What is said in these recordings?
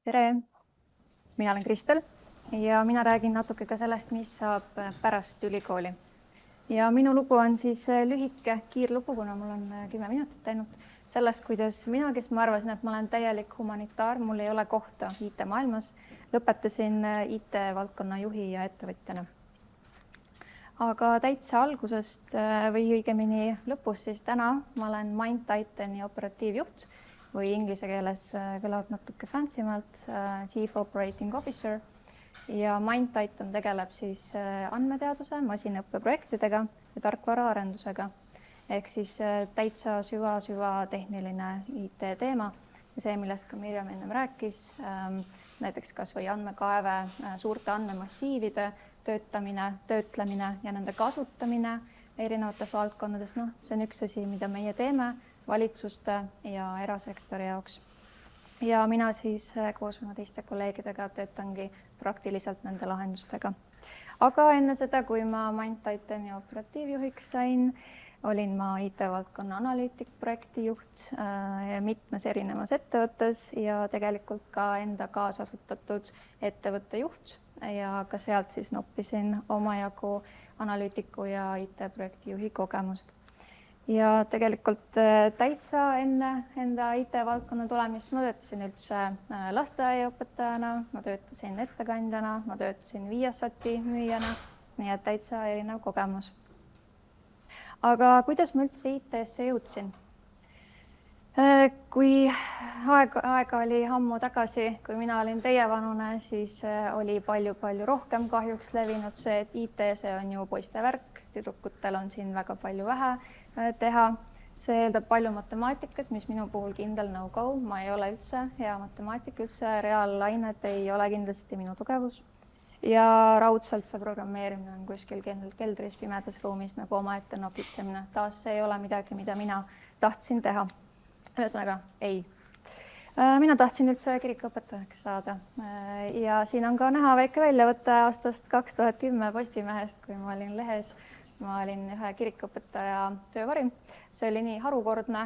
Tere! Mina olen Kristel ja mina räägin natuke ka sellest, mis saab pärast ülikooli. Ja minu lugu on siis lühike kiirlugu, kuna mul on 10 minutit ainult, sellest, kuidas mina, kes ma arvasin, et ma olen täielik humanitaar, mul ei ole kohta IT-maailmas, lõpetasin IT-valdkonna juhi ja ettevõtjana. Aga täitsa algusest või õigemini lõpus, siis täna ma olen MindTitani operatiivjuht või inglise keeles kõlab natuke fancy-malt Chief Operating Officer. Ja MindTitan tegeleb siis andmeteaduse, masinaõppeprojektidega ja tarkvaraarendusega. Ehk siis täitsa süva tehniline IT-teema ja see, millest ka Mirjam ennem rääkis, näiteks kas või andmekaeve, suurte andmemassiivide töötamine, töötlemine ja nende kasutamine erinevates valdkondades. See on üks asi, mida meie teeme valitsuste ja erasektori jaoks. Ja mina siis koos oma teiste kolleegidega töötangi praktiliselt nende lahendustega. Aga enne seda, kui ma MindTitani operatiivjuhiks sain, olin ma IT-valdkonna analüütikprojekti juht mitmes erinevas ettevõttes ja tegelikult ka enda kaasasutatud ettevõtte juht ja ka sealt siis noppisin omajagu analüütiku ja IT-projekti juhi kogemust. Ja tegelikult täitsa enne enda IT-valdkonna tulemist ma töötasin üldse lasteaiaõpetajana, ma töötasin ettekandjana, ma töötasin Viasati müüjana, nii et täitsa erinev kogemus. Aga kuidas ma üldse IT-sse jõudsin? Kui aega oli ammu tagasi, kui mina olin teievanune, siis oli palju rohkem kahjuks levinud see, et IT see on ju poiste värk, tüdrukutel on siin väga palju vähe teha. See eeldab palju matemaatikat, mis minu puhul kindel no-go. Ma ei ole üldse hea matemaatik, üldse reaalained ei ole kindlasti minu tugevus. Ja raudselt see programmeerimine on kuskil keldris pimedas ruumis nagu omaette nokitsemine. Taas see ei ole midagi, mida mina tahtsin teha. Ühesõnaga, ei. Mina tahtsin üldse kirikuõpetajaks saada ja siin on ka näha väike väljavõte aastast 2010 Postimehest, kui ma olin lehes. Ma olin ühe kirikuõpetaja töövarim. See oli nii harukordne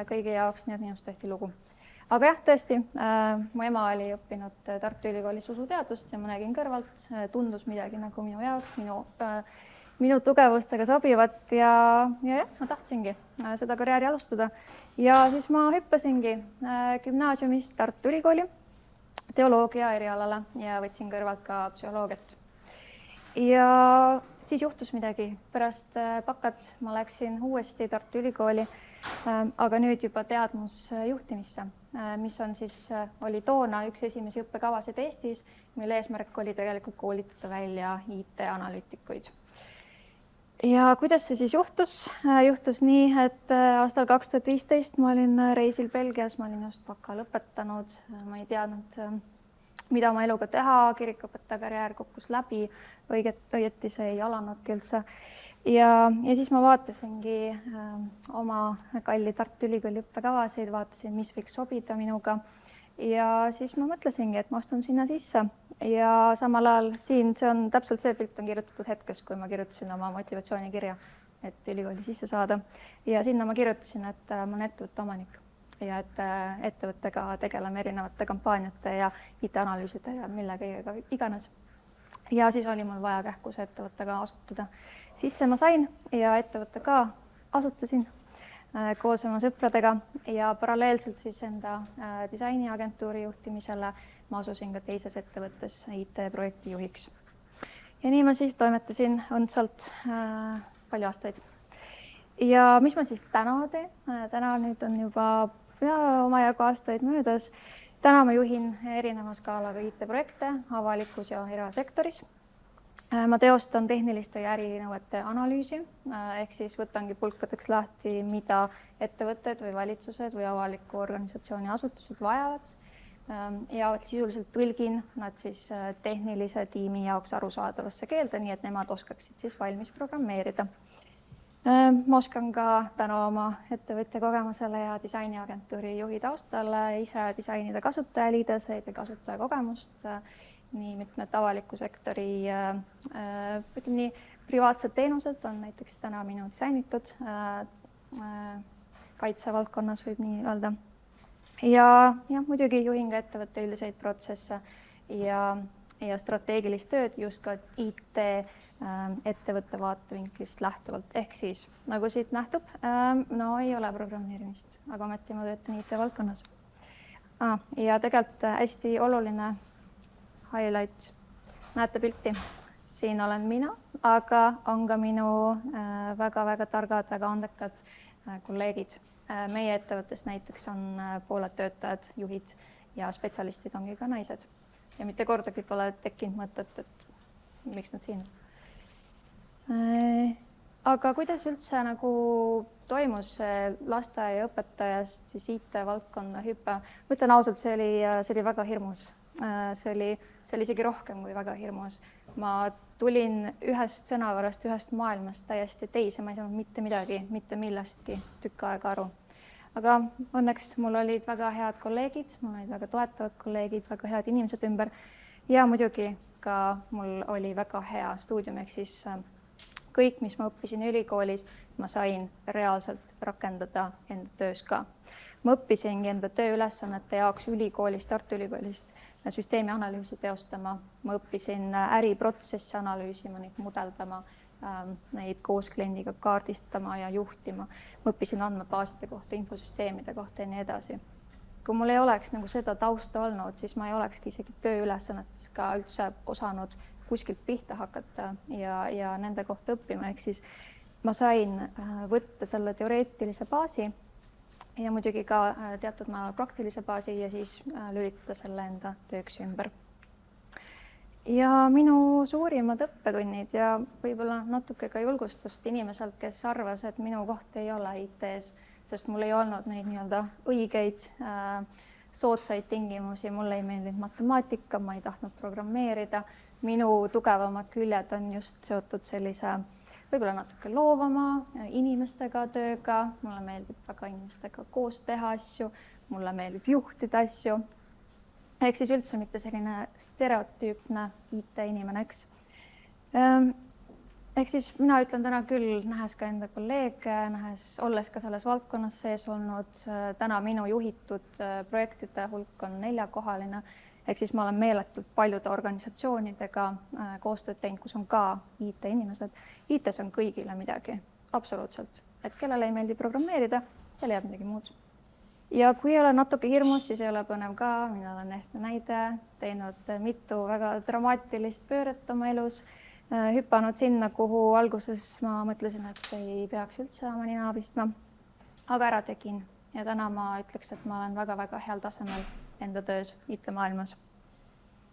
kõigi jaoks, nii et minust tehti lugu. Aga jah, tõesti, mu ema oli õppinud Tartu Ülikoolis usuteadust ja ma nägin kõrvalt, tundus midagi nagu minu jaoks, minu tugevustega sobivat ja ma tahtsingi seda karjääri alustada. Ja siis ma hüppasingi gümnaasiumist Tartu Ülikooli teoloogia erialale ja võtsin kõrvalt ka psühholoogiat. Ja siis juhtus midagi. Pärast bakat ma läksin uuesti Tartu Ülikooli, aga nüüd juba teadmusjuhtimisse, mis on siis, oli toona üks esimesi õppekavasid Eestis, mille eesmärk oli tegelikult koolitada välja IT-analüütikuid. Ja kuidas see siis juhtus? Juhtus nii, et aastal 2015 ma olin reisil Belgias, ma olin just baka lõpetanud, ma ei teadnud, mida oma eluga teha, kirikuõpetaja karjäär kukkus läbi, õieti see ei alanudki üldse. Ja siis ma vaatasingi oma kalli Tartu Ülikooli õppekavasid, vaatasin, mis võiks sobida minuga. Ja siis ma mõtlesingi, et ma astun sinna sisse ja samal ajal siin, see on täpselt see pilt on kirjutatud hetkes, kui ma kirjutasin oma motivatsioonikirja, et ülikooli sisse saada. Ja sinna ma kirjutasin, et ma olen ettevõtte omanik ja et ettevõttega tegeleme erinevate kampaaniate ja IT-analüüside ja millega iganes. Ja siis oli mul vaja kähku see ettevõttega asutada. Sisse ma sain ja ettevõtte ka asutasin koos oma sõpradega ja paralleelselt siis enda disainiagentuuri juhtimisele ma asusin ka teises ettevõttes IT-projekti juhiks. Ja nii ma siis toimetasin õndsalt palju aastaid. Ja mis ma siis täna teen? Täna nüüd on juba omajagu aastaid möödas. Täna ma juhin erineva skaalaga IT-projekte avalikus ja erasektoris. Ma teostan tehniliste ja ärinõuete analüüsi, ehk siis võtangi pulkadeks lahti, mida ettevõtted või valitsused või avaliku organisatsiooni asutused vajavad ja sisuliselt tõlgin nad siis tehnilise tiimi jaoks arusaadavasse keelde, nii et nemad oskaksid siis valmis programmeerida. Ma oskan ka tänu oma ettevõtja kogemusele ja disainiagentuuri juhi taustale ise disainida kasutajaliideseid ja kasutajakogemust, nii mitmed avaliku sektori nii privaatsed teenused on näiteks täna minu disainitud kaitsevaldkonnas võib nii öelda. ja muidugi juhin ka ettevõtte üldiseid protsesse ja strateegilist tööd just ka IT ettevõtte vaatevinklist lähtuvalt. Ehk siis, nagu siit nähtub, no ei ole programmeerimist, aga ometi ma töötan IT valdkonnas. Ja tegelikult hästi oluline highlight, näete pilti, siin olen mina, aga on ka minu väga-väga targad, väga andekad kolleegid. Meie ettevõttes näiteks on pooled töötajad, juhid ja spetsialistid ongi ka naised. Ja mitte kordagi pole tekkinud mõtet, et miks nad siin. Aga kuidas üldse nagu toimus lasteaiaõpetajast siis IT-valdkonna hüpe? Ma ütlen ausalt, see oli väga hirmus. See oli isegi rohkem kui väga hirmus. Ma tulin ühest sõnavarast, ühest maailmast täiesti teise, ma ei saanud mitte midagi, mitte millestki tükk aega aru. Aga õnneks mul olid väga head kolleegid, mul olid väga toetavad kolleegid, väga head inimesed ümber ja muidugi ka mul oli väga hea stuudium, ehk siis kõik, mis ma õppisin ülikoolis, ma sain reaalselt rakendada enda töös ka. Ma õppisingi enda tööülesannete jaoks ülikoolist, Tartu Ülikoolist süsteemi analüüsi teostama. Ma õppisin äriprotsessi analüüsima, neid mudeldama, neid koos kliendiga kaardistama ja juhtima. Ma õppisin andmebaaside kohta, infosüsteemide kohta ja nii edasi. Kui mul ei oleks nagu seda tausta olnud, siis ma ei olekski isegi tööülesannetes ka üldse osanud kuskilt pihta hakata ja nende kohta õppima. Ehk siis ma sain võtta selle teoreetilise baasi ja muidugi ka teatud praktilise baasi ja siis lülitada selle enda tööks ümber. Ja minu suurimad õppetunnid ja võib-olla natuke ka julgustust inimeselt, kes arvas, et minu koht ei ole IT-s, sest mul ei olnud neid nii-öelda õigeid soodsaid tingimusi, mulle ei meeldinud matemaatika, ma ei tahtnud programmeerida. Minu tugevamad küljed on just seotud sellise võib-olla natuke loovama inimestega tööga, mulle meeldib väga inimestega koos teha asju, mulle meeldib juhtida asju. Ehk siis üldse mitte selline stereotüüpne IT-inimene, eks. Ehk siis mina ütlen täna küll, nähes ka enda kolleege, olles ka selles valdkonnas sees olnud, täna minu juhitud projektide hulk on 4-kohaline, ehk siis ma olen meeletult paljude organisatsioonidega koostööd teinud, kus on ka IT-inimesed. IT-s on kõigile midagi, absoluutselt. Et kellele ei meeldi programmeerida, seal jääb midagi muud. Ja kui ei ole natuke hirmus, siis ei ole põnev ka. Mina olen ehtne näide, teinud mitu väga dramaatilist pööret oma elus, hüppanud sinna, kuhu alguses ma mõtlesin, et ei peaks üldse oma nina pistma. Aga ära tegin ja täna ma ütleks, et ma olen väga-väga heal tasemel enda töös IT-maailmas.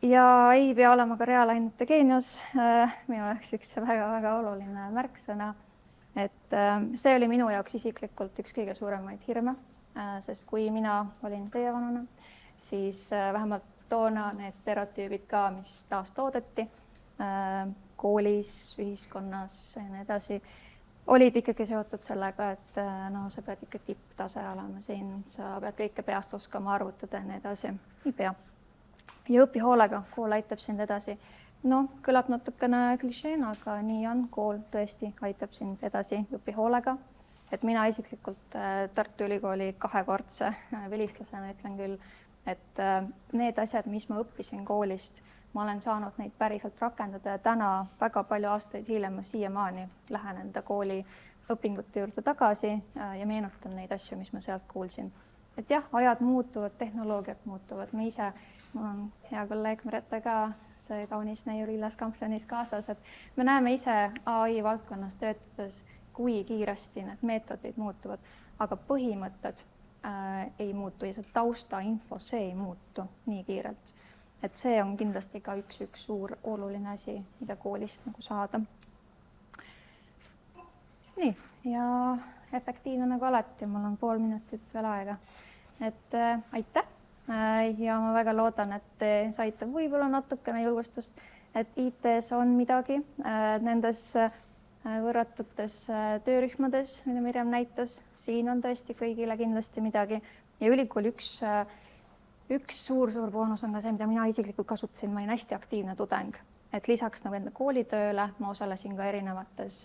Ja ei pea olema ka reaalainete geenius. Minu jaoks üks väga-väga oluline märksõna, et see oli minu jaoks isiklikult üks kõige suuremaid hirme. Sest kui mina olin teie vanuna, siis vähemalt toona need stereotüübid ka, mis taastoodeti koolis, ühiskonnas ja nii edasi, olid ikkagi seotud sellega, et no, sa pead ikka tipptase olema siin, sa pead kõike peast oskama arvutada ja nii edasi. Ei pea. Ja õpi hoolega, kool aitab sind edasi. No, kõlab natukene klišeena, aga nii on, kool tõesti aitab sind edasi, õpi hoolega. Et mina isiklikult Tartu Ülikooli 2-kordse vilistlasena ütlen küll, et need asjad, mis ma õppisin koolist, ma olen saanud neid päriselt rakendada ja täna väga palju aastaid hiljem ma siiamaani lähen enda kooli õpingute juurde tagasi ja meenutan neid asju, mis ma sealt kuulsin. Et jah, ajad muutuvad, tehnoloogiad muutuvad. Me ise, mul on hea kolleeg Merete ka, see kaunis neiur Illas Kampsonis kaasas, et me näeme ise AI valdkonnas töötades, kui kiiresti need meetodid muutuvad, aga põhimõtted ei muutu ja see taustainfo, see ei muutu nii kiirelt. Et see on kindlasti ka üks suur oluline asi, mida koolist nagu saada. Nii, ja efektiivne nagu alati, mul on 5 minutit veel aega. Et aitäh ja ma väga loodan, et te saite võib-olla natukene julgustust, et IT-s on midagi nendes võrratutes töörühmades, mida Mirjam näitas. Siin on tõesti kõigile kindlasti midagi. Ja ülikooli üks suur boonus on ka see, mida mina isiklikult kasutasin. Ma olin hästi aktiivne tudeng. Et lisaks nagu enda koolitööle ma osalesin ka erinevates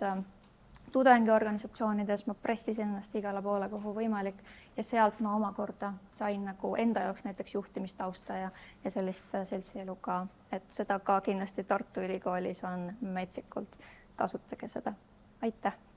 tudengiorganisatsioonides ma pressisin ennast igale poole, kuhu võimalik ja sealt ma omakorda sain nagu enda jaoks näiteks juhtimistausta ja sellist seltsielu ka, et seda ka kindlasti Tartu Ülikoolis on metsikult, kasutage seda. Aitäh!